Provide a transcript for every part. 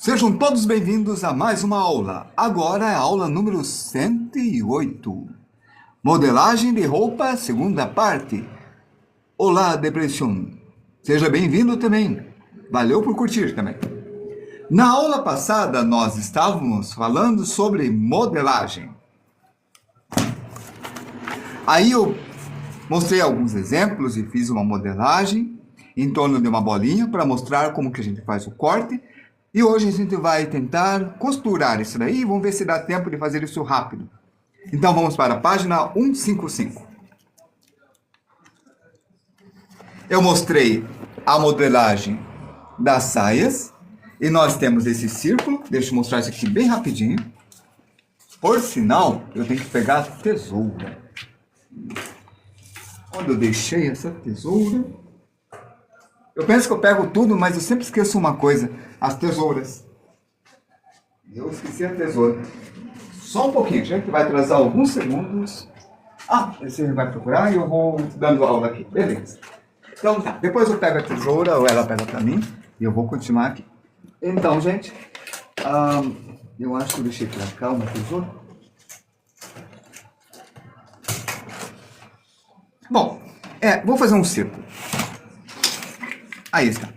Sejam todos bem-vindos a mais uma aula. Agora é a aula número 108. Modelagem de roupa, segunda parte. Olá, Depression. Seja bem-vindo também. Valeu por curtir também. Na aula passada, nós estávamos falando sobre modelagem. Aí eu mostrei alguns exemplos e fiz uma modelagem em torno de uma bolinha para mostrar como que a gente faz o corte. E hoje a gente vai tentar costurar isso daí e vamos ver se dá tempo de fazer isso rápido. Então vamos para a página 155. Eu mostrei a modelagem das saias e nós temos esse círculo. Deixa eu mostrar isso aqui bem rapidinho. Por sinal, eu tenho que pegar a tesoura. Onde eu deixei essa tesoura? Eu penso que eu pego tudo, mas eu sempre esqueço uma coisa. As tesouras. Eu esqueci a tesoura. Só um pouquinho, gente, que vai atrasar alguns segundos. Você vai procurar e eu vou dando aula aqui. Beleza. Então tá, depois eu pego a tesoura, ou ela pega pra mim, e eu vou continuar aqui. Então, gente, eu acho que eu deixei pra cá uma tesoura. Bom, vou fazer um círculo. Aí está.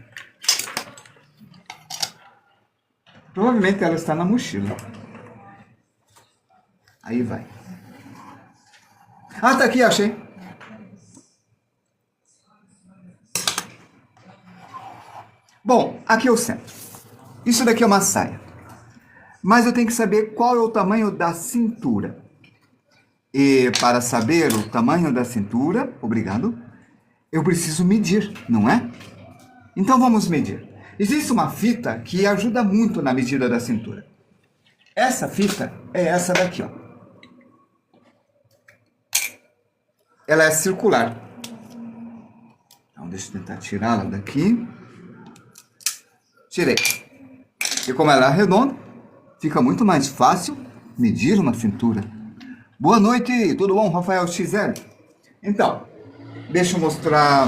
Provavelmente ela está na mochila. Aí vai. Tá aqui, achei. Bom, aqui é o centro. Isso daqui é uma saia. Mas eu tenho que saber qual é o tamanho da cintura. E para saber o tamanho da cintura, obrigado, eu preciso medir, não é? Então vamos medir. Existe uma fita que ajuda muito na medida da cintura. Essa fita é essa daqui, ó. Ela é circular. Então deixa eu tentar tirá-la daqui. Tirei. E como ela é redonda, fica muito mais fácil medir uma cintura. Boa noite, tudo bom, Rafael XL? Então, deixa eu mostrar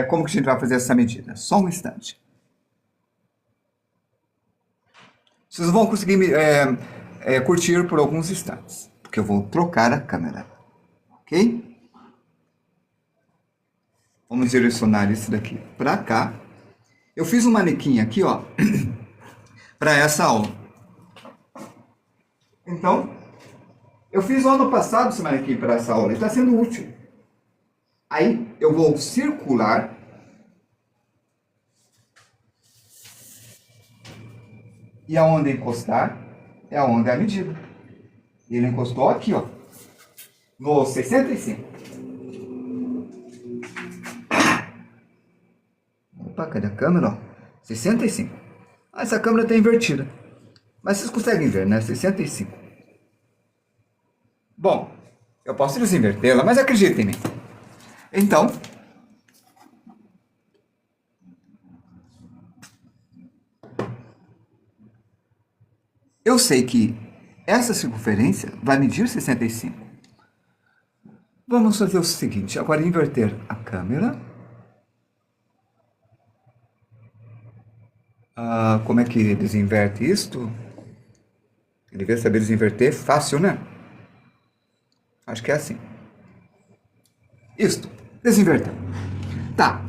como que a gente vai fazer essa medida. Só um instante. Vocês vão conseguir curtir por alguns instantes, porque eu vou trocar a câmera. Ok? Vamos direcionar isso daqui para cá. Eu fiz um manequim aqui, ó, para essa aula. Então, eu fiz o ano passado esse manequim para essa aula. Ele está sendo útil. Aí eu vou circular. E aonde encostar é aonde é a medida. Ele encostou aqui, ó, no 65. Opa, cadê a câmera? Ó? 65. Essa câmera está invertida. Mas vocês conseguem ver, né? 65. Bom, eu posso desinvertê-la, mas acreditem em mim. Então, eu sei que essa circunferência vai medir 65. Vamos fazer o seguinte, agora inverter a câmera. Como é que desinverte isto? Eu devia saber desinverter, fácil, né? Acho que é assim. Isto, desinverteu. Tá.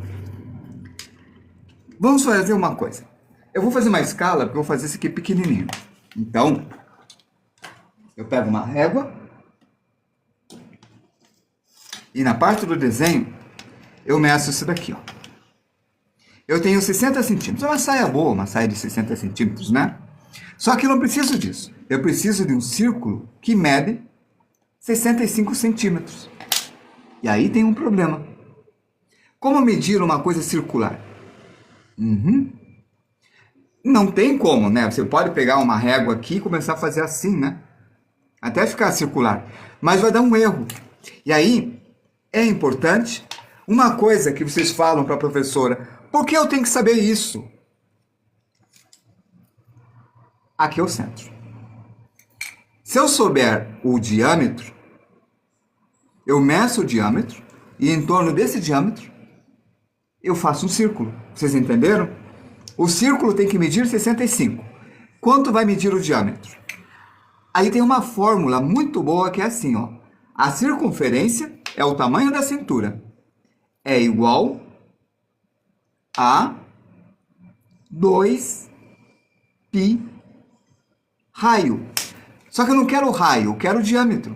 Vamos fazer uma coisa. Eu vou fazer uma escala, porque eu vou fazer isso aqui pequenininho. Então, eu pego uma régua. E na parte do desenho, eu meço isso daqui, ó. Eu tenho 60 centímetros. É uma saia boa, uma saia de 60 centímetros, né? Só que eu não preciso disso. Eu preciso de um círculo que mede 65 centímetros. E aí tem um problema. Como medir uma coisa circular? Não tem como, né? Você pode pegar uma régua aqui e começar a fazer assim, né? Até ficar circular. Mas vai dar um erro. E aí, é importante uma coisa que vocês falam para a professora. Por que eu tenho que saber isso? Aqui é o centro. Se eu souber o diâmetro, eu meço o diâmetro e em torno desse diâmetro eu faço um círculo. Vocês entenderam? O círculo tem que medir 65. Quanto vai medir o diâmetro? Aí tem uma fórmula muito boa que é assim, ó. A circunferência é o tamanho da cintura. É igual a 2π raio. Só que eu não quero o raio, eu quero o diâmetro.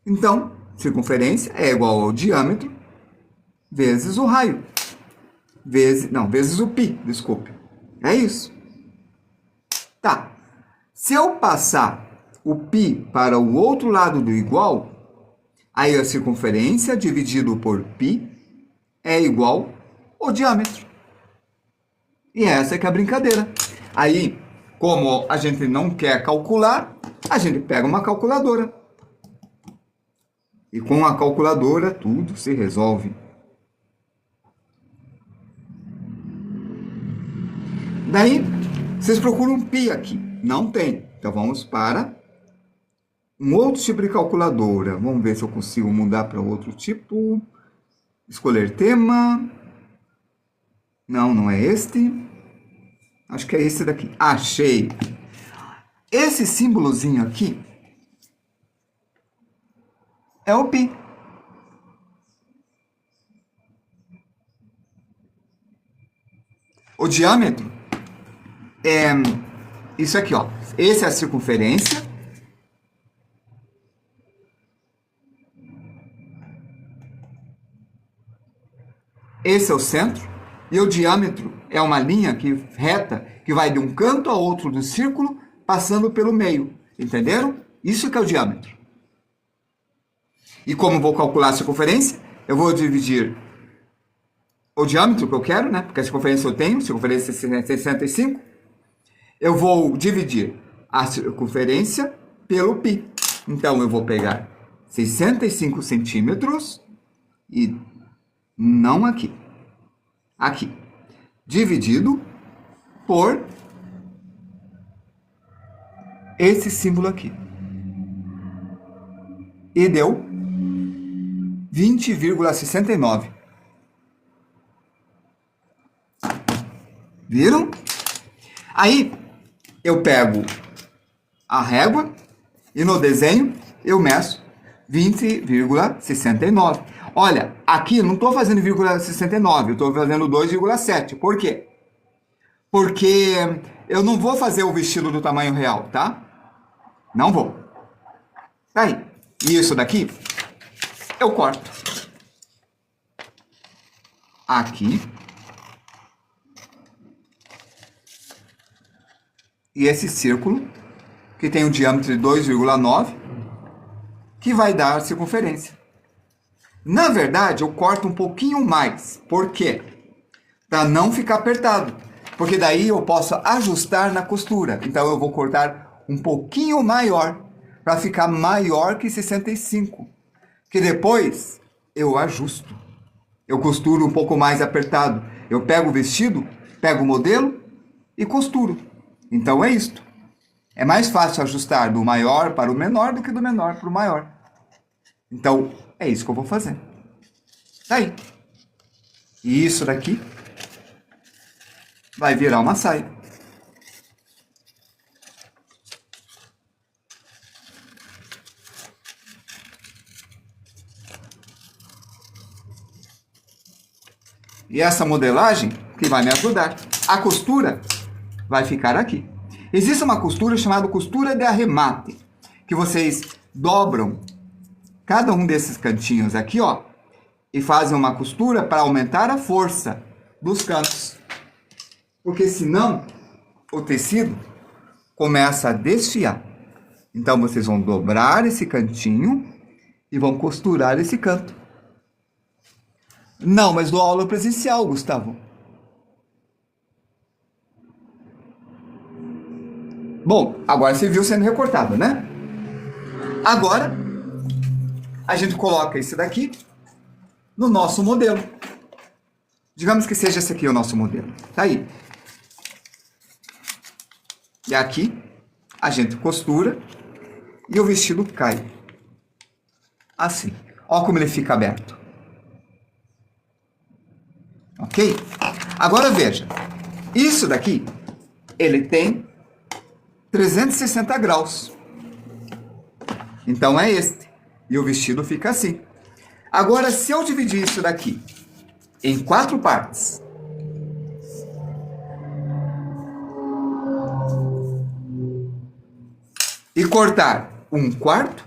Então, circunferência é igual ao diâmetro vezes o raio. Vezes o π, desculpe. É isso. Tá. Se eu passar o π para o outro lado do igual, aí a circunferência dividido por π é igual ao diâmetro. E essa é que é a brincadeira. Aí, como a gente não quer calcular, a gente pega uma calculadora. E com a calculadora tudo se resolve. Daí, vocês procuram um π aqui. Não tem. Então, vamos para um outro tipo de calculadora. Vamos ver se eu consigo mudar para outro tipo. Escolher tema. Não, não é este. Acho que é esse daqui. Achei. Esse símbolozinho aqui é o π. O diâmetro é isso aqui, ó. Essa é a circunferência. Esse é o centro. E o diâmetro é uma linha reta que vai de um canto a outro do círculo, passando pelo meio. Entenderam? Isso que é o diâmetro. E como vou calcular a circunferência, eu vou dividir o diâmetro que eu quero, né? Porque a circunferência eu tenho, circunferência é 65. Eu vou dividir a circunferência pelo π. Então, eu vou pegar 65 centímetros e não aqui. Aqui. Dividido por esse símbolo aqui. E deu 20,69. Viram? Aí, eu pego a régua e no desenho eu meço 20,69. Olha, aqui eu não estou fazendo 0,69, eu estou fazendo 2,7. Por quê? Porque eu não vou fazer o vestido do tamanho real, tá? Não vou. Tá aí. E isso daqui, eu corto. Aqui. E esse círculo, que tem um diâmetro de 2,9, que vai dar a circunferência. Na verdade, eu corto um pouquinho mais. Por quê? Para não ficar apertado. Porque daí eu posso ajustar na costura. Então, eu vou cortar um pouquinho maior, para ficar maior que 65. Que depois, eu ajusto. Eu costuro um pouco mais apertado. Eu pego o vestido, pego o modelo e costuro. Então, é isto. É mais fácil ajustar do maior para o menor do que do menor para o maior. Então, é isso que eu vou fazer. Tá aí. E isso daqui vai virar uma saia. E essa modelagem que vai me ajudar. A costura vai ficar aqui. Existe uma costura chamada costura de arremate, que vocês dobram cada um desses cantinhos aqui, ó, e fazem uma costura para aumentar a força dos cantos. Porque senão o tecido começa a desfiar. Então vocês vão dobrar esse cantinho e vão costurar esse canto. Não, mas dou aula presencial, Gustavo. Bom, agora você viu sendo recortado, né? Agora, a gente coloca esse daqui no nosso modelo. Digamos que seja esse aqui o nosso modelo. Tá aí. E aqui, a gente costura e o vestido cai. Assim. Olha como ele fica aberto. Ok? Agora veja. Isso daqui, ele tem 360 graus. Então é este. E o vestido fica assim. Agora, se eu dividir isso daqui em 4 partes, e cortar 1/4,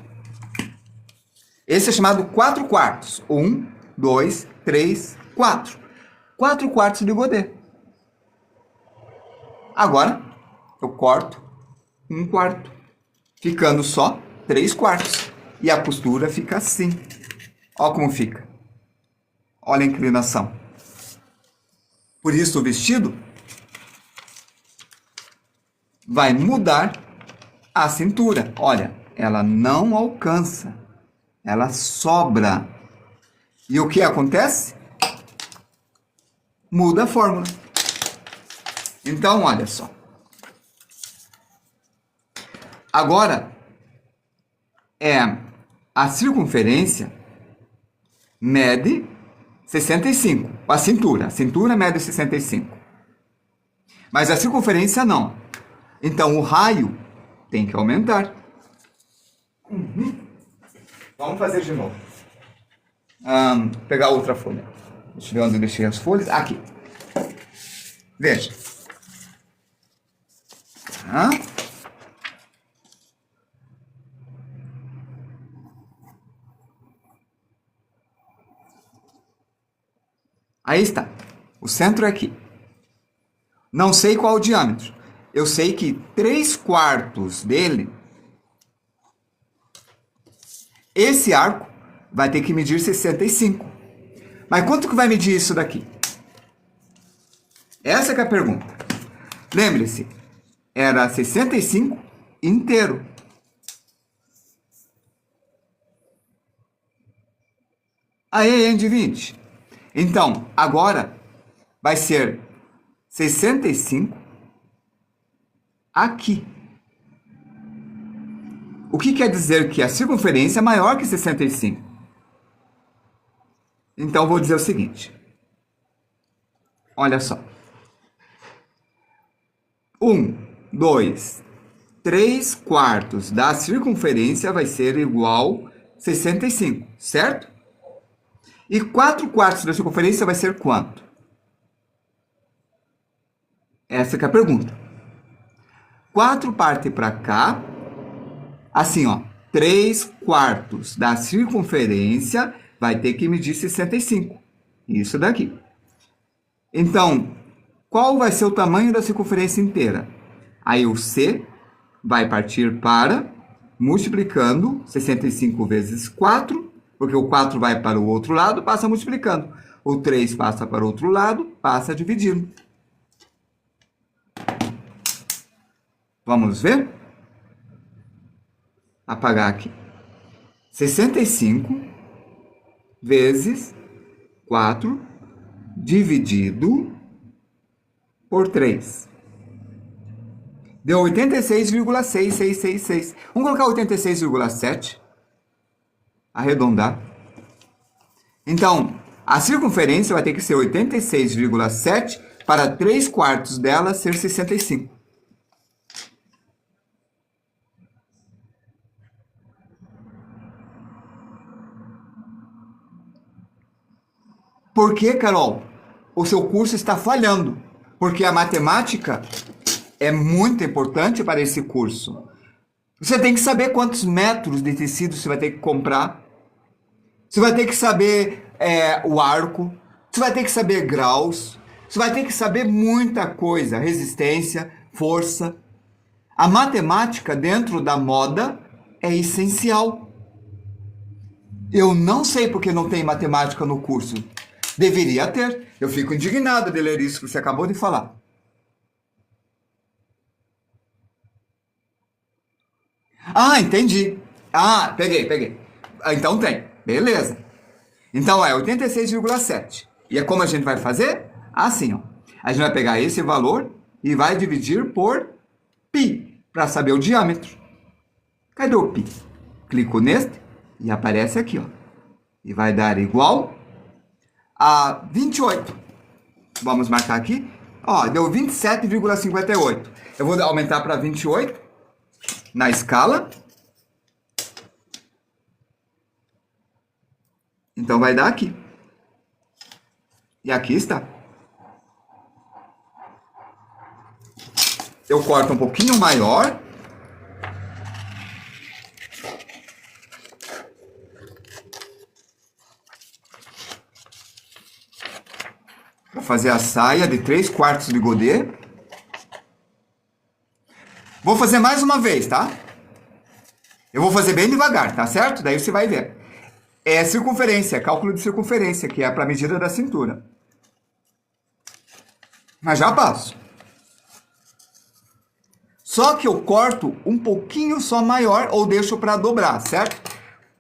esse é chamado 4/4. 1, 2, 3, 4. 4/4 de godê. Agora, eu corto 1/4, ficando só 3/4. E a costura fica assim. Olha como fica. Olha a inclinação. Por isso o vestido vai mudar a cintura. Olha, ela não alcança. Ela sobra. E o que acontece? Muda a fórmula. Então, olha só. Agora, a circunferência mede 65. A cintura mede 65. Mas a circunferência não. Então, o raio tem que aumentar. Vamos fazer de novo. Pegar outra folha. Deixa eu ver onde eu deixei as folhas. Aqui. Veja. Aí está. O centro é aqui. Não sei qual o diâmetro. Eu sei que 3/4 dele, esse arco vai ter que medir 65. Mas quanto que vai medir isso daqui? Essa que é a pergunta. Lembre-se, era 65 inteiro. Aí, em de 20. Então, agora vai ser 65 aqui. O que quer dizer que a circunferência é maior que 65? Então, vou dizer o seguinte. Olha só. 1, 2, 3/4 da circunferência vai ser igual a 65, certo? E 4/4 da circunferência vai ser quanto? Essa que é a pergunta. 4 parte para cá. Assim, ó. 3/4 da circunferência vai ter que medir 65. Isso daqui. Então, qual vai ser o tamanho da circunferência inteira? Aí o C vai partir para multiplicando 65 vezes 4, porque o 4 vai para o outro lado, passa multiplicando. O 3 passa para o outro lado, passa dividindo. Vamos ver? Apagar aqui. 65 vezes 4 dividido por 3. Deu 86,6666. Vamos colocar 86,7. Arredondar. Então, a circunferência vai ter que ser 86,7 para 3/4 dela ser 65. Por que, Carol? O seu curso está falhando. Porque a matemática é muito importante para esse curso. Você tem que saber quantos metros de tecido você vai ter que comprar. Você vai ter que saber o arco. Você vai ter que saber graus. Você vai ter que saber muita coisa. Resistência, força. A matemática dentro da moda é essencial. Eu não sei porque não tem matemática no curso. Deveria ter. Eu fico indignado de ler isso que você acabou de falar. Ah, entendi. Ah, peguei. Então tem. Beleza. Então é 86,7. E é como a gente vai fazer? Assim, ó. A gente vai pegar esse valor e vai dividir por π, para saber o diâmetro. Cadê o π? Clico neste e aparece aqui, ó. E vai dar igual a 28. Vamos marcar aqui. Ó, deu 27,58. Eu vou aumentar para 28 na escala. Então vai dar aqui. E aqui está. Eu corto um pouquinho maior. Para fazer a saia de 3/4 de godê. Vou fazer mais uma vez, tá? Eu vou fazer bem devagar, tá certo? Daí você vai ver. É circunferência, cálculo de circunferência, que é para a medida da cintura. Mas já passo. Só que eu corto um pouquinho só maior ou deixo para dobrar, certo?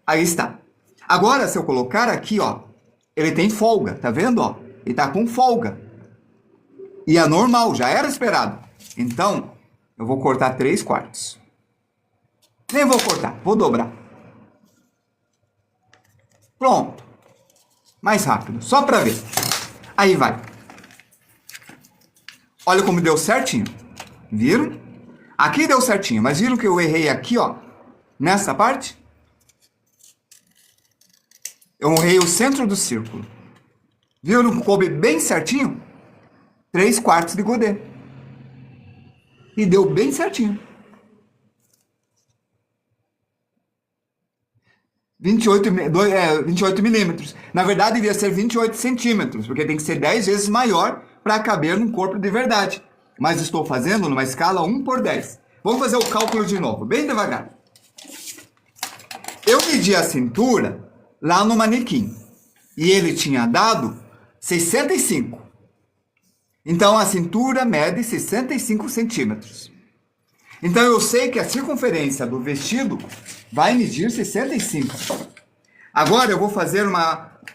Aí está. Agora, se eu colocar aqui, ó, ele tem folga, tá vendo, ó? Ele tá com folga. E é normal, já era esperado. Então, eu vou cortar 3/4. Nem vou cortar, vou dobrar. Pronto. Mais rápido, só para ver. Aí vai. Olha como deu certinho. Viram? Aqui deu certinho, mas viram que eu errei aqui, ó? Nessa parte? Eu errei o centro do círculo. Viram que coube bem certinho? 3/4 de godê. E deu bem certinho. 28 milímetros. Na verdade, devia ser 28 centímetros, porque tem que ser 10 vezes maior para caber num corpo de verdade. Mas estou fazendo numa escala 1/10. Vamos fazer o cálculo de novo, bem devagar. Eu medi a cintura lá no manequim. E ele tinha dado 65. Então, a cintura mede 65 centímetros. Então, eu sei que a circunferência do vestido vai medir 65. Agora, eu vou fazer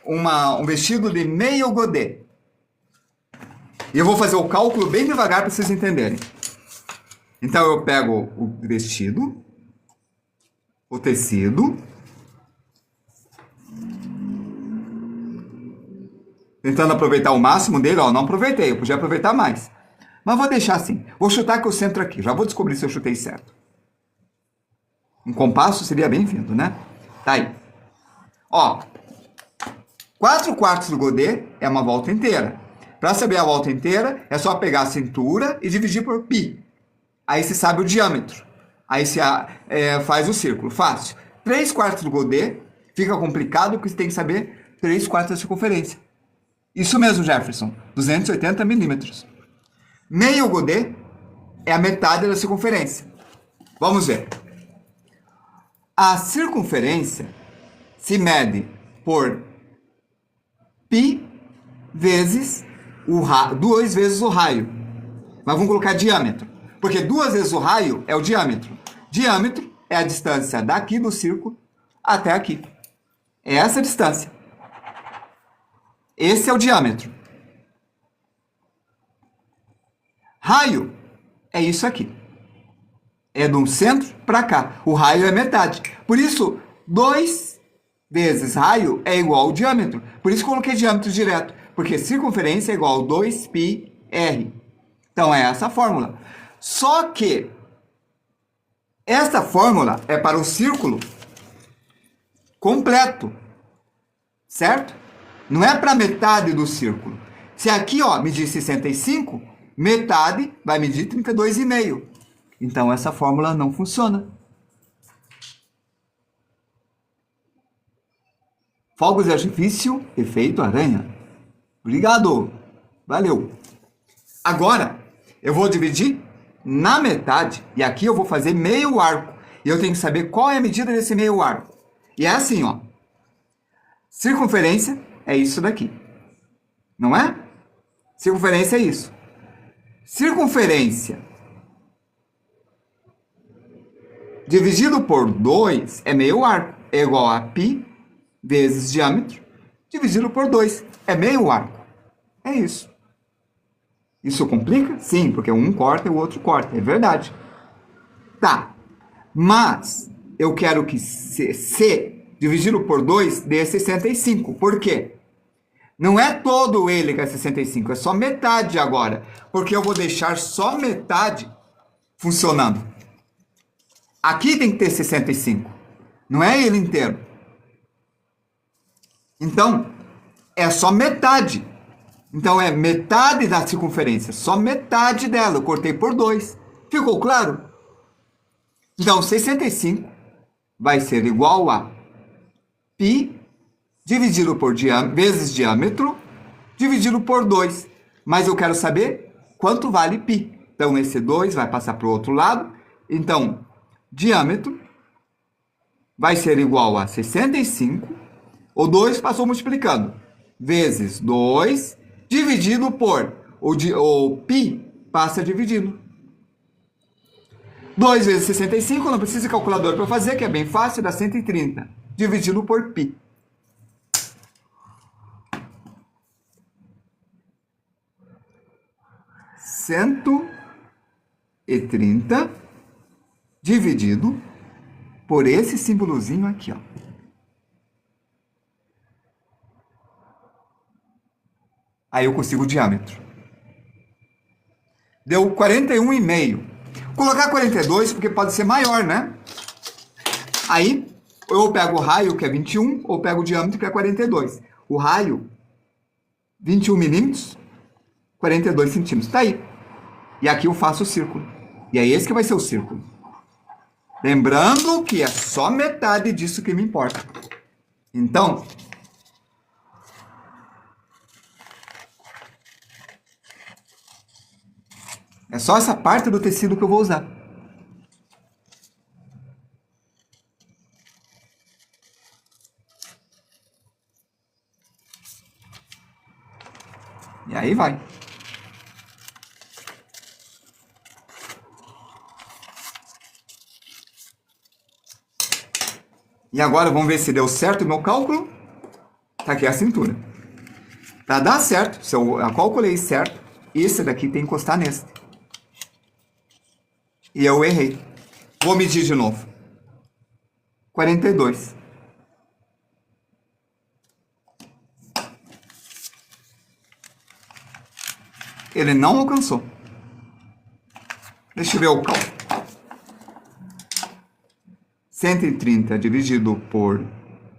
um vestido de meio godê. E eu vou fazer o cálculo bem devagar para vocês entenderem. Então, eu pego o vestido, o tecido, tentando aproveitar o máximo dele, ó, não aproveitei, eu podia aproveitar mais. Mas vou deixar assim. Vou chutar com o centro aqui. Já vou descobrir se eu chutei certo. Um compasso seria bem-vindo, né? Tá aí. Ó. 4/4 do godê é uma volta inteira. Para saber a volta inteira, é só pegar a cintura e dividir por π. Aí você sabe o diâmetro. Aí você faz o círculo. Fácil. 3/4 do godê fica complicado porque você tem que saber 3/4 da circunferência. Isso mesmo, Jefferson. 280 milímetros. Meio godê é a metade da circunferência. Vamos ver. A circunferência se mede por π vezes 2 vezes o raio. Mas vamos colocar diâmetro. Porque 2 vezes o raio é o diâmetro. Diâmetro é a distância daqui do círculo até aqui. É essa a distância. Esse é o diâmetro. Raio é isso aqui. É de um centro para cá. O raio é metade. Por isso, 2 vezes raio é igual ao diâmetro. Por isso coloquei diâmetro direto. Porque circunferência é igual a 2πr. Então é essa a fórmula. Só que essa fórmula é para o círculo completo. Certo? Não é para metade do círculo. Se aqui, ó, medir 65, metade vai medir 32,5. Então, essa fórmula não funciona. Fogos de artifício, efeito aranha. Obrigado. Valeu. Agora, eu vou dividir na metade. E aqui eu vou fazer meio arco. E eu tenho que saber qual é a medida desse meio arco. E é assim, ó. Circunferência é isso daqui. Não é? Circunferência é isso. Circunferência dividido por 2 é meio arco. É igual a π vezes diâmetro dividido por 2. É meio arco. É isso. Isso complica? Sim, porque um corta e o outro corta. É verdade. Tá. Mas eu quero que C dividido por 2 dê 65. Por quê? Não é todo ele que é 65, é só metade agora. Porque eu vou deixar só metade funcionando. Aqui tem que ter 65. Não é ele inteiro. Então, é só metade. Então, é metade da circunferência. Só metade dela. Eu cortei por 2. Ficou claro? Então, 65 vai ser igual a π dividido por vezes diâmetro, dividido por 2. Mas eu quero saber quanto vale π. Então, esse 2 vai passar para o outro lado. Então, diâmetro vai ser igual a 65. O 2 passou multiplicando. Vezes 2, dividido por... O π passa dividindo. 2 vezes 65, não precisa de calculadora para fazer, que é bem fácil, dá 130. Dividido por π. Cento e 30 dividido por esse símbolozinho aqui, ó. Aí eu consigo o diâmetro. Deu 41,5. Colocar 42 porque pode ser maior, né? Aí eu pego o raio, que é 21, ou pego o diâmetro, que é 42. O raio, 21 milímetros, 42 centímetros. Tá aí. E aqui eu faço o círculo. E é esse que vai ser o círculo. Lembrando que é só metade disso que me importa. Então, é só essa parte do tecido que eu vou usar. E aí vai. E agora vamos ver se deu certo o meu cálculo. Tá aqui a cintura. Para dar certo, se eu calculei certo, esse daqui tem que encostar nesse. E eu errei. Vou medir de novo. 42. Ele não alcançou. Deixa eu ver o cálculo. 130 dividido por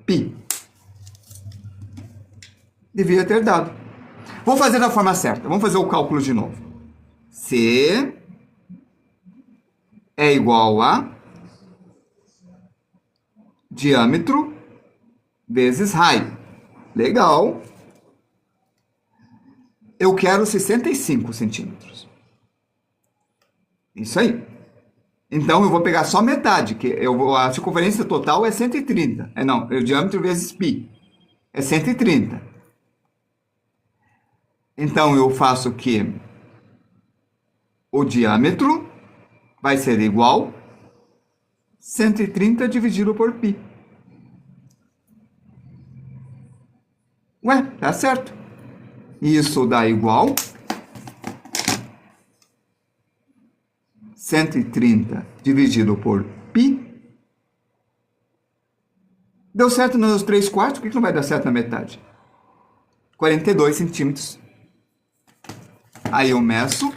π. Devia ter dado. Vou fazer da forma certa. Vamos fazer o cálculo de novo. C é igual a diâmetro vezes raio. Legal. Eu quero 65 centímetros. Isso aí. Então, eu vou pegar só metade, que a circunferência total é 130. Não, o diâmetro vezes π. É 130. Então, eu faço que o diâmetro vai ser igual a 130 dividido por π. Ué, tá certo. Isso dá igual 130 dividido por π. Deu certo nos 3/4, por que não vai dar certo na metade? 42 centímetros. Aí eu meço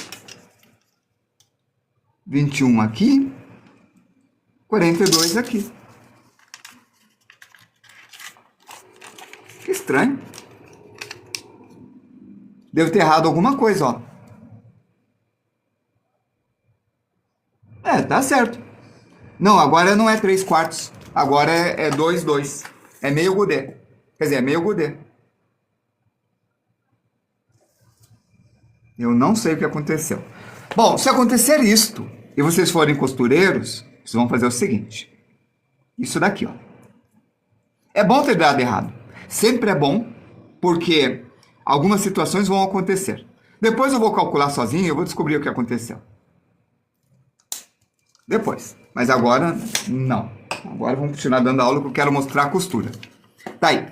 21 aqui, 42 aqui. Que estranho. Devo ter errado alguma coisa, ó. Tá certo. Não, agora não é 3/4. Agora é 2, 2. É meio godê. Quer dizer, é meio godê. Eu não sei o que aconteceu. Bom, se acontecer isto, e vocês forem costureiros, vocês vão fazer o seguinte. Isso daqui, ó. É bom ter dado errado. Sempre é bom, porque algumas situações vão acontecer. Depois eu vou calcular sozinho e eu vou descobrir o que aconteceu. Depois. Mas agora, não. Agora vamos continuar dando aula que eu quero mostrar a costura. Tá aí.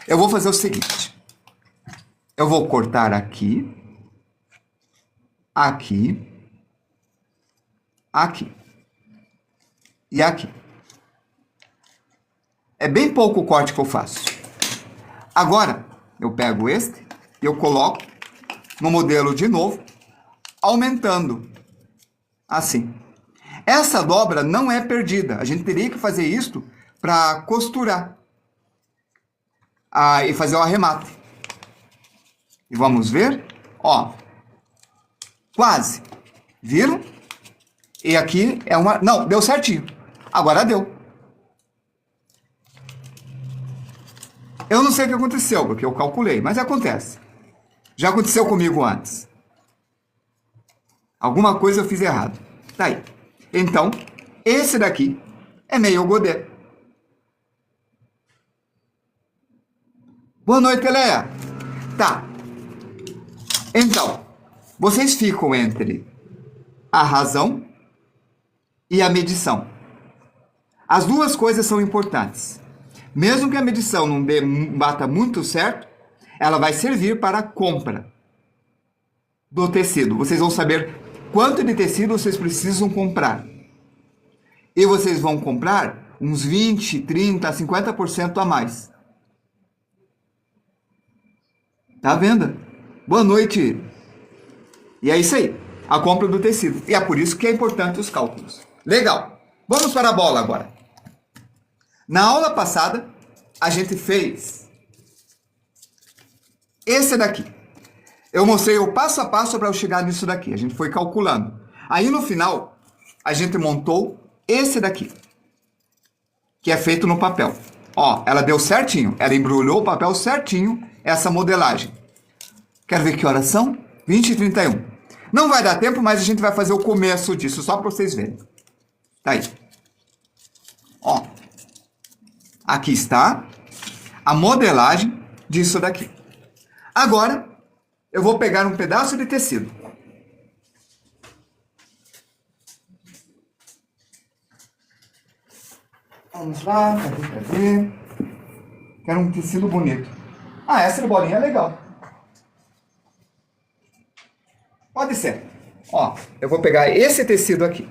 Eu vou fazer o seguinte. Eu vou cortar aqui. Aqui. Aqui. E aqui. É bem pouco o corte que eu faço. Agora, eu pego este e eu coloco no modelo de novo, aumentando, assim. Essa dobra não é perdida, a gente teria que fazer isto para costurar e fazer o arremate. E vamos ver, ó, quase, viram? E aqui é uma, não, deu certinho, agora deu. Eu não sei o que aconteceu, porque eu calculei, mas acontece. Já aconteceu comigo antes. Alguma coisa eu fiz errado. Tá aí. Então, esse daqui é meio godê. Boa noite, Leia. Tá. Então, vocês ficam entre a razão e a medição. As duas coisas são importantes. Mesmo que a medição não bata muito certo, ela vai servir para a compra do tecido. Vocês vão saber quanto de tecido vocês precisam comprar. E vocês vão comprar uns 20, 30, 50% a mais. Tá vendo? Boa noite. E é isso aí, a compra do tecido. E é por isso que é importante os cálculos. Legal. Vamos para a bola agora. Na aula passada, a gente fez esse daqui. Eu mostrei o passo a passo para eu chegar nisso daqui. A gente foi calculando. Aí no final, a gente montou esse daqui, que é feito no papel. Ó, ela deu certinho. Ela embrulhou o papel certinho, essa modelagem. Quero ver que horas são? 20h31. Não vai dar tempo, mas a gente vai fazer o começo disso, só para vocês verem. Tá aí. Ó. Aqui está a modelagem disso daqui. Agora, eu vou pegar um pedaço de tecido. Vamos lá, cadê? Quero um tecido bonito. Ah, essa bolinha é legal. Pode ser. Ó, eu vou pegar esse tecido aqui.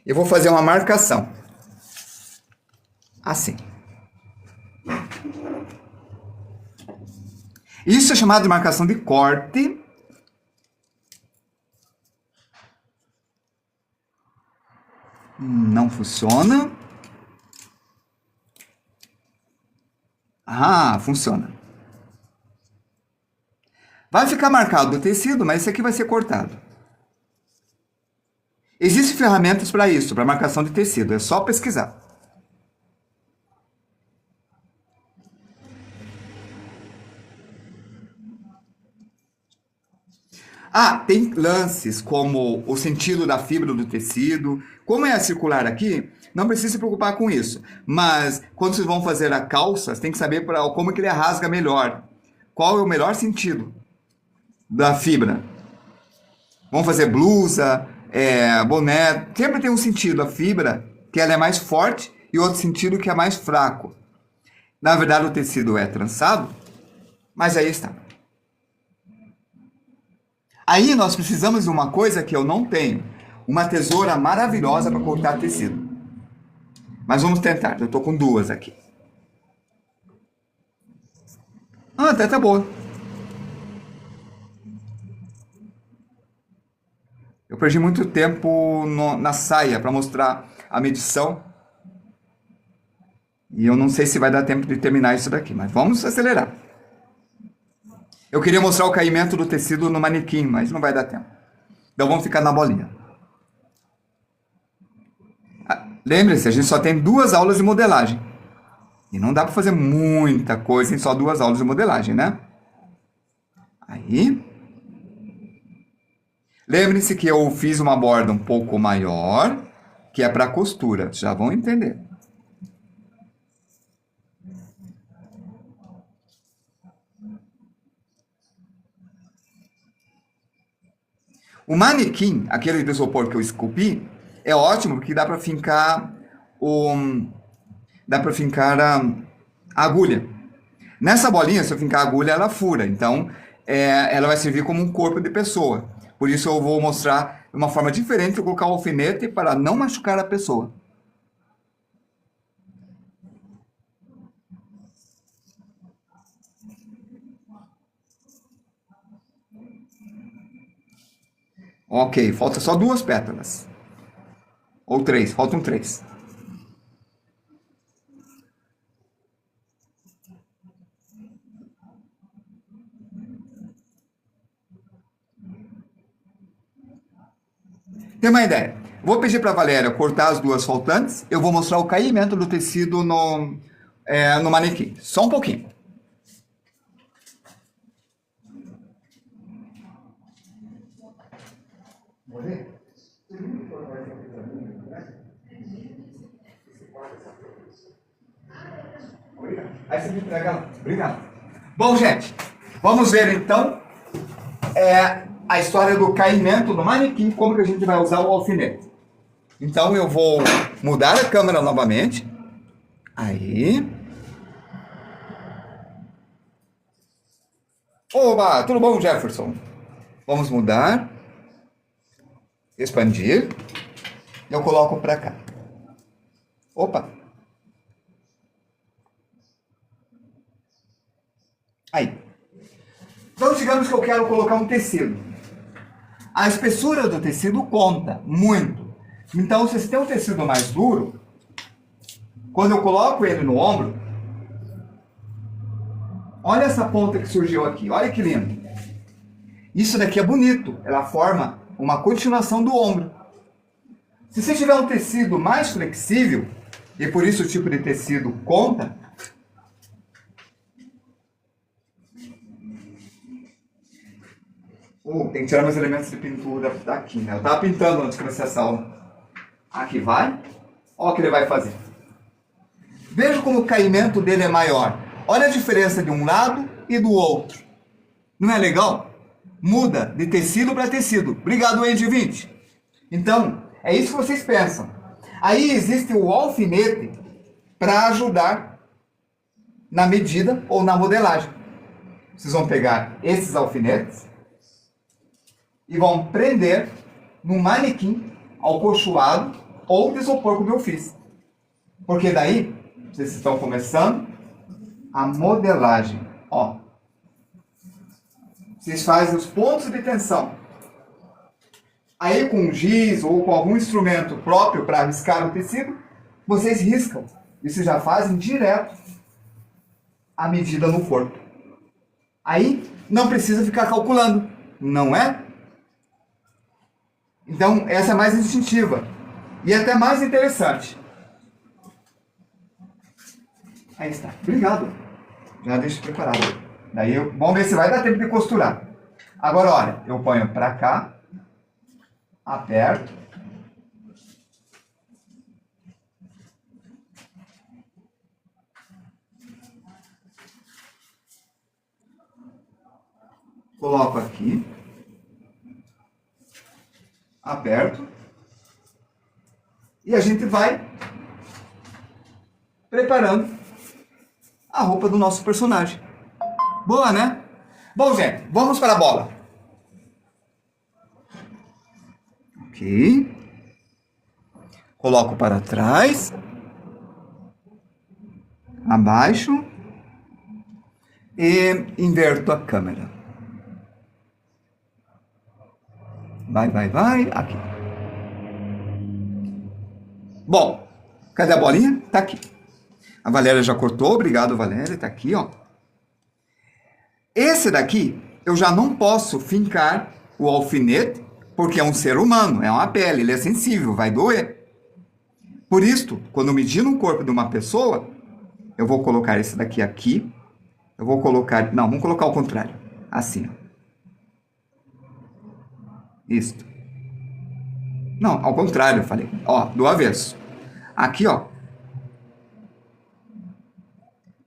Eu vou fazer uma marcação. Assim. Isso é chamado de marcação de corte. Não funciona. Ah, funciona. Vai ficar marcado o tecido, mas esse aqui vai ser cortado. Existem ferramentas para isso, para marcação de tecido. É só pesquisar. Ah, tem lances como o sentido da fibra do tecido. Como é circular aqui, não precisa se preocupar com isso. Mas quando vocês vão fazer a calça, você tem que saber como que ele rasga melhor. Qual é o melhor sentido da fibra. Vamos fazer blusa, boné. Sempre tem um sentido a fibra, que ela é mais forte, e outro sentido que é mais fraco. Na verdade, o tecido é trançado, mas aí está. Aí nós precisamos de uma coisa que eu não tenho. Uma tesoura maravilhosa para cortar tecido. Mas vamos tentar. Eu estou com duas aqui. Ah, até tá boa. Eu perdi muito tempo na saia para mostrar a medição. E eu não sei se vai dar tempo de terminar isso daqui, mas vamos acelerar. Eu queria mostrar o caimento do tecido no manequim, mas não vai dar tempo. Então vamos ficar na bolinha. Lembre-se, a gente só tem 2 aulas de modelagem. E não dá para fazer muita coisa em só 2 aulas de modelagem, né? Aí. Lembre-se que eu fiz uma borda um pouco maior, que é para costura. Já vão entender. O manequim, aquele de isopor que eu esculpi, é ótimo porque dá para fincar a agulha. Nessa bolinha, se eu fincar a agulha, ela fura. Então, ela vai servir como um corpo de pessoa. Por isso eu vou mostrar uma forma diferente de colocar o alfinete para não machucar a pessoa. Ok, falta só 2 pétalas. Ou 3, faltam 3. Tem uma ideia? Vou pedir para a Valéria cortar as 2 faltantes. Eu vou mostrar o caimento do tecido no manequim. Só um pouquinho. Aí você me entrega lá. Obrigado. Bom, gente, vamos ver então a história do caimento no manequim, como que a gente vai usar o alfinete. Então eu vou mudar a câmera novamente. Aí. Oba, tudo bom, Jefferson? Vamos mudar. Expandir. Eu coloco para cá. Opa. Aí. Então, digamos que eu quero colocar um tecido. A espessura do tecido conta muito. Então, se você tem um tecido mais duro, quando eu coloco ele no ombro, olha essa ponta que surgiu aqui. Olha que lindo. Isso daqui é bonito. Ela forma uma continuação do ombro. Se você tiver um tecido mais flexível, e por isso o tipo de tecido conta, tem que tirar meus elementos de pintura daqui, né? Eu estava pintando antes de começar essa aula. Aqui vai. Olha o que ele vai fazer. Veja como o caimento dele é maior. Olha a diferença de um lado e do outro. Não é legal? Muda de tecido para tecido. Obrigado, Andy 20. Então, é isso que vocês pensam. Aí existe o alfinete para ajudar na medida ou na modelagem. Vocês vão pegar esses alfinetes e vão prender no manequim alcochoado ou de isopor, como eu fiz. Porque daí, vocês estão começando a modelagem. Ó. Vocês fazem os pontos de tensão. Aí com giz ou com algum instrumento próprio para riscar o tecido, vocês riscam. E vocês já fazem direto a medida no corpo. Aí não precisa ficar calculando, não é? Então essa é mais instintiva. E até mais interessante. Aí está. Obrigado. Já deixo preparado. Daí vamos ver se vai dar tempo de costurar. Agora, olha, eu ponho para cá, aperto. Coloco aqui. Aperto. E a gente vai preparando a roupa do nosso personagem. Boa, né? Bom, gente, vamos para a bola. Ok. Coloco para trás. Abaixo. E inverto a câmera. Vai. Aqui. Bom, cadê a bolinha? Tá aqui. A Valéria já cortou. Obrigado, Valéria. Tá aqui, ó. Esse daqui, eu já não posso fincar o alfinete, porque é um ser humano, é uma pele, ele é sensível, vai doer. Por isso, quando medindo o corpo de uma pessoa, eu vou colocar esse daqui aqui. Eu vou colocar... Não, vamos colocar ao contrário. Assim, ó. Isto. Não, ao contrário, eu falei. Ó, do avesso. Aqui, ó.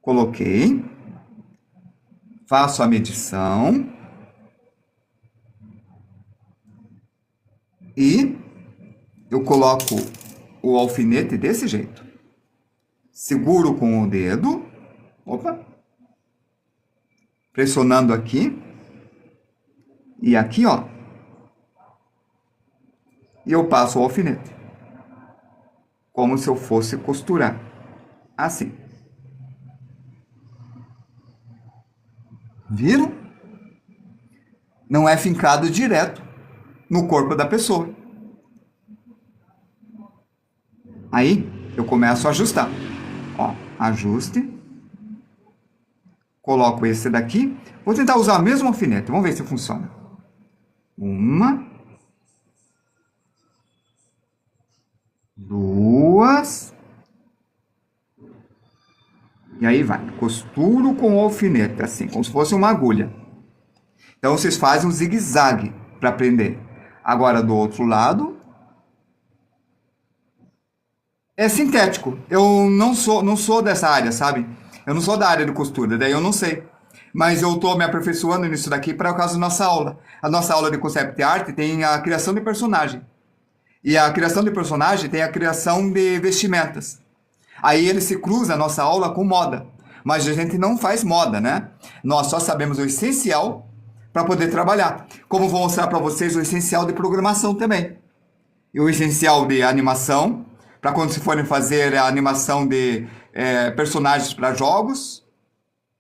Coloquei. Faço a medição. E eu coloco o alfinete desse jeito. Seguro com o dedo. Opa. Pressionando aqui. E aqui, ó. E eu passo o alfinete. Como se eu fosse costurar. Assim. Viram? Não é fincado direto. no corpo da pessoa. Aí eu começo a ajustar. Ó, ajuste. Coloco esse daqui. Vou tentar usar o mesmo alfinete. Vamos ver se funciona. Uma. Duas. E aí vai. Costuro com o alfinete, assim, como se fosse uma agulha. Então vocês fazem um zigue-zague para prender. Agora do outro lado. É sintético. Eu não sou dessa área, sabe? Eu não sou da área de costura, daí eu não sei. Mas eu estou me aperfeiçoando nisso daqui para causa da nossa aula. A nossa aula de Concept Art tem a criação de personagem. E a criação de personagem tem a criação de vestimentas. Aí ele se cruza a nossa aula com moda. Mas a gente não faz moda, né? Nós só sabemos o essencial para poder trabalhar. Como vou mostrar para vocês o essencial de programação também. E o essencial de animação, para quando se forem fazer a animação de personagens para jogos.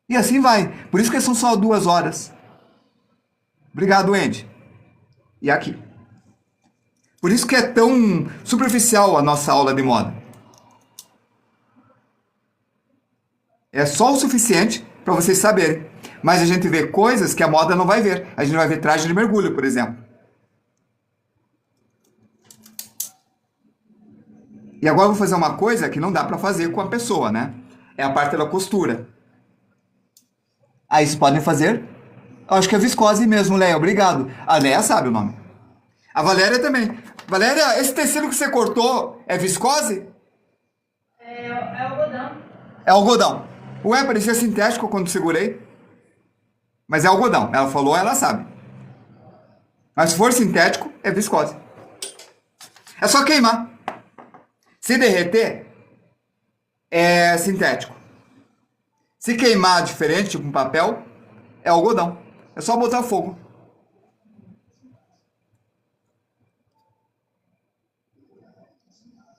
E assim vai. Por isso que são só 2 horas. Obrigado, Andy. E aqui. Por isso que é tão superficial a nossa aula de moda. É só o suficiente para vocês saberem. Mas a gente vê coisas que a moda não vai ver. A gente vai ver traje de mergulho, por exemplo. E agora eu vou fazer uma coisa que não dá para fazer com a pessoa, né? É a parte da costura. Aí vocês podem fazer. Eu acho que é viscose mesmo, Léa. Obrigado. A Léa sabe o nome. A Valéria também. Valéria, esse tecido que você cortou é viscose? É algodão. É algodão. Ué, parecia sintético quando segurei. Mas é algodão. Ela falou, ela sabe. Mas se for sintético, é viscose. É só queimar. Se derreter, é sintético. Se queimar diferente, tipo um papel, é algodão. É só botar fogo.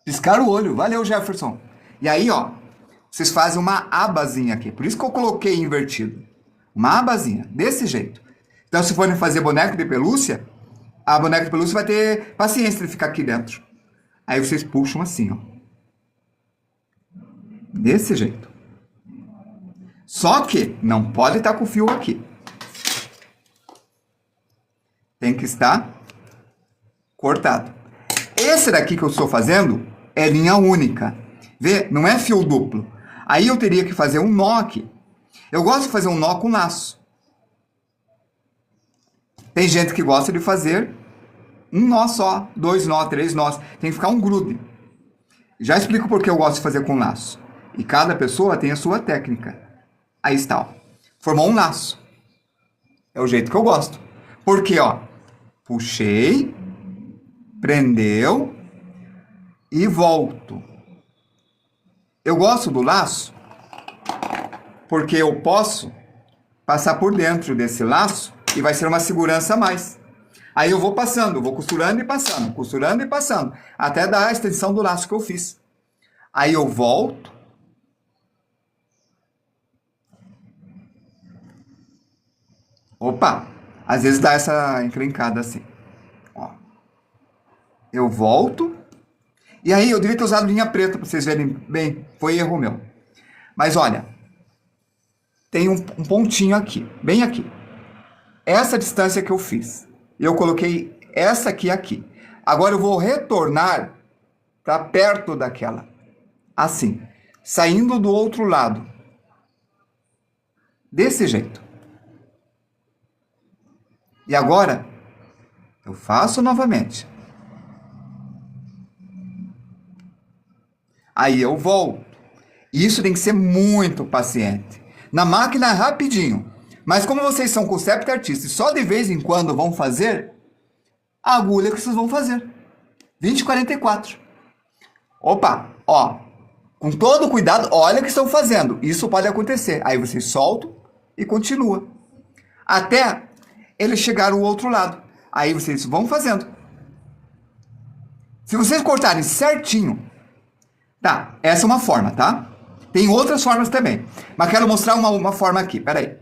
Piscar o olho. Valeu, Jefferson. E aí, ó, vocês fazem uma abazinha aqui. Por isso que eu coloquei invertido. Uma abazinha, desse jeito. Então, se forem fazer boneco de pelúcia, a boneca de pelúcia vai ter paciência de ficar aqui dentro. Aí vocês puxam assim, ó. Desse jeito. Só que não pode estar com o fio aqui. Tem que estar cortado. Esse daqui que eu estou fazendo é linha única. Vê? Não é fio duplo. Aí eu teria que fazer um nó aqui. Eu gosto de fazer um nó com laço. Tem gente que gosta de fazer um nó só, 2 nós, 3 nós. Tem que ficar um grude. Já explico por que eu gosto de fazer com laço. E cada pessoa tem a sua técnica. Aí está, ó. Formou um laço. É o jeito que eu gosto. Porque, ó, puxei, prendeu e volto. Eu gosto do laço porque eu posso passar por dentro desse laço e vai ser uma segurança a mais. Aí eu vou passando, vou costurando e passando, até dar a extensão do laço que eu fiz. Aí eu volto. Opa! Às vezes dá essa encrencada assim. Ó. Eu volto. E aí eu devia ter usado linha preta para vocês verem bem. Foi erro meu. Mas olha. Tem um pontinho aqui. Bem aqui. Essa distância que eu fiz. Eu coloquei essa aqui. Agora eu vou retornar para perto daquela. Assim. Saindo do outro lado. Desse jeito. E agora, eu faço novamente. Aí eu volto. Isso tem que ser muito paciente. Na máquina é rapidinho. Mas como vocês são concept artistas e só de vez em quando vão fazer, a agulha que vocês vão fazer. 20,44. Opa, ó. Com todo cuidado, olha o que estão fazendo. Isso pode acontecer. Aí vocês soltam e continua. Até ele chegar ao outro lado. Aí vocês vão fazendo. Se vocês cortarem certinho, tá, essa é uma forma, tá? Tem outras formas também. Mas quero mostrar uma forma aqui, peraí.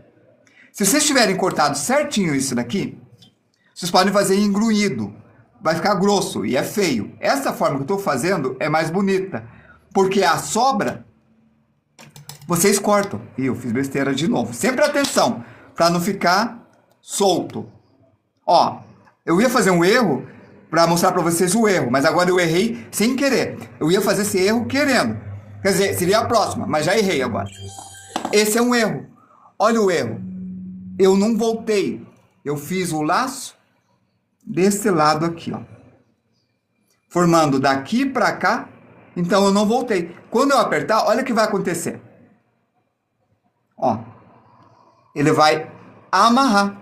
Se vocês tiverem cortado certinho isso daqui, Vocês podem fazer engruído. Vai ficar grosso e é feio. Essa forma que eu estou fazendo é mais bonita. Porque a sobra, vocês cortam. Ih, eu fiz besteira de novo. Sempre atenção, para não ficar solto. Ó, eu ia fazer um erro para mostrar para vocês o erro, mas agora eu errei sem querer. Eu ia fazer esse erro querendo. Quer dizer, seria a próxima, mas já errei agora. Esse é um erro. Olha o erro. Eu não voltei. Eu fiz o laço desse lado aqui, ó. Formando daqui para cá. Então eu não voltei. Quando eu apertar, olha o que vai acontecer. Ó. Ele vai amarrar.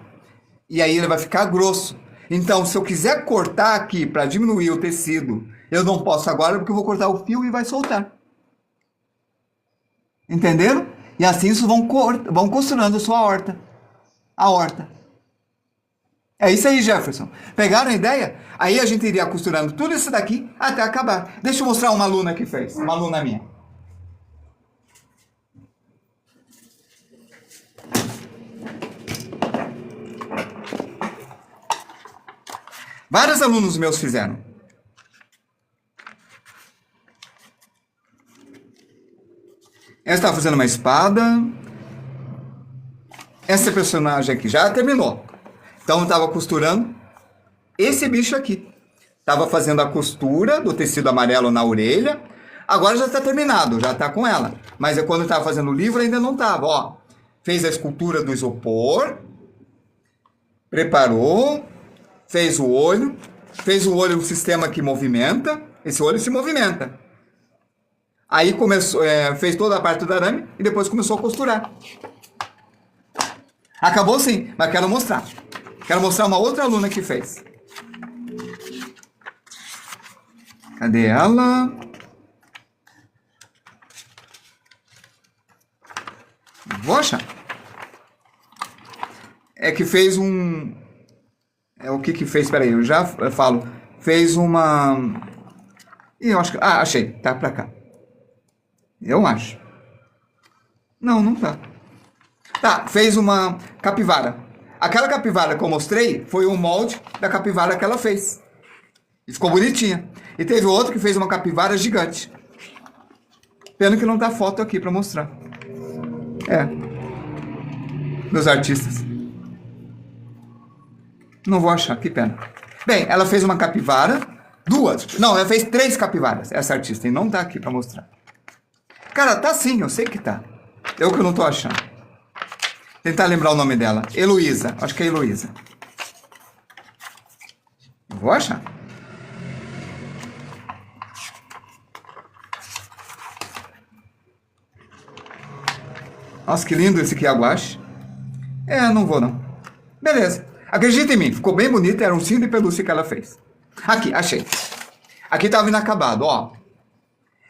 E aí ele vai ficar grosso. Então, se eu quiser cortar aqui para diminuir o tecido, eu não posso agora porque eu vou cortar o fio e vai soltar. Entenderam? E assim vocês vão costurando a sua horta. A horta. É isso aí, Jefferson. Pegaram a ideia? Aí a gente iria costurando tudo isso daqui até acabar. Deixa eu mostrar uma aluna que fez. Uma aluna minha. Vários alunos meus fizeram. Ela estava fazendo uma espada. Essa personagem aqui já terminou. Então eu estava costurando esse bicho aqui. Estava fazendo a costura do tecido amarelo na orelha. Agora já está terminado, já está com ela. Mas quando eu estava fazendo o livro ainda não estava. Ó, fez a escultura do isopor. Preparou. Fez o olho um sistema que movimenta, esse olho se movimenta. Aí começou, fez toda a parte do arame e depois começou a costurar. Acabou sim, mas quero mostrar. Quero mostrar uma outra aluna que fez. Cadê ela? Vou achar. É que fez um... o que fez? Peraí, eu já falo. Fez uma... eu acho que... achei. Tá pra cá. Eu acho. Não tá. Tá, fez uma capivara. Aquela capivara que eu mostrei foi o molde da capivara que ela fez. E ficou bonitinha. E teve outro que fez uma capivara gigante. Pena que não tá foto aqui pra mostrar. Meus artistas. Não vou achar, que pena. Bem, ela fez uma capivara, não, ela fez 3 capivaras, essa artista, e não tá aqui pra mostrar. Cara, tá sim, eu sei que tá. Eu que não tô achando. Tentar lembrar o nome dela. Heloísa, acho que é Heloísa. Vou achar. Nossa, que lindo esse quiaguache. Não vou não. Beleza. Acredita em mim, ficou bem bonito, era um cinto de pelúcia que ela fez. Aqui, achei. Aqui estava inacabado, ó.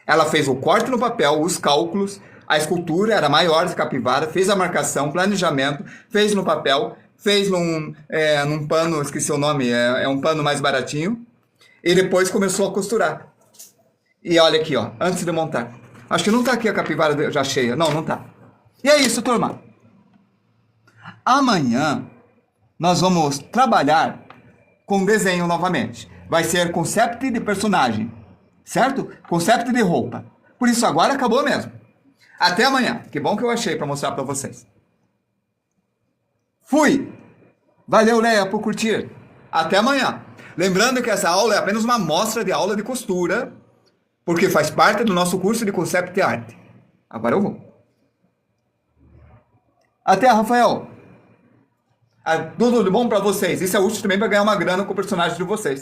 Ela fez o corte no papel, os cálculos, a escultura era maior de capivara, fez a marcação, planejamento, fez no papel, fez num pano, esqueci o nome, é um pano mais baratinho, e depois começou a costurar. E olha aqui, ó, antes de montar. Acho que não tá aqui a capivara já cheia. Não tá. E é isso, turma. Amanhã nós vamos trabalhar com desenho novamente. Vai ser concept de personagem, certo? Concept de roupa. Por isso agora acabou mesmo. Até amanhã. Que bom que eu achei para mostrar para vocês. Fui! Valeu, Leia, por curtir. Até amanhã. Lembrando que essa aula é apenas uma amostra de aula de costura, porque faz parte do nosso curso de Concept Art. Agora eu vou. Até, Rafael. Tudo de bom para vocês. Isso é útil também para ganhar uma grana com o personagem de vocês.